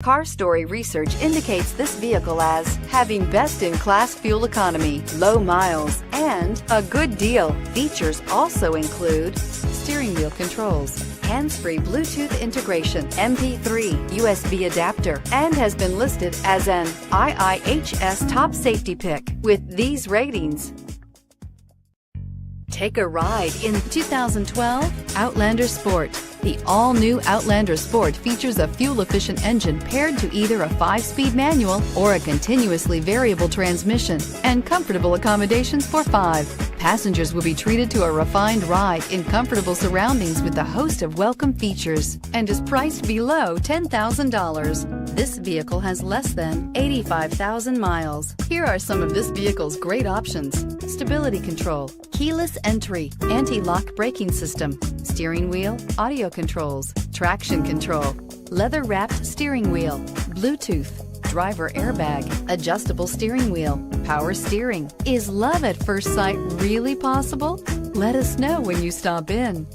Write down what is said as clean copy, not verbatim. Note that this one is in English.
Car Story research indicates this vehicle as having best-in-class fuel economy, low miles, and a good deal. Features also include steering wheel controls, hands-free Bluetooth integration, MP3, USB adapter, and has been listed as an IIHS top safety pick. With these ratings, take a ride in 2012 Outlander Sport. The all-new Outlander Sport features a fuel-efficient engine paired to either a 5-speed manual or a continuously variable transmission, and comfortable accommodations for 5. Passengers will be treated to a refined ride in comfortable surroundings with a host of welcome features, and is priced below $10,000. This vehicle has less than 85,000 miles. Here are some of this vehicle's great options: stability control, keyless entry, anti-lock braking system, steering wheel audio controls, traction control, leather-wrapped steering wheel, Bluetooth, driver airbag, adjustable steering wheel, power steering. Is love at first sight really possible? Let us know when you stop in.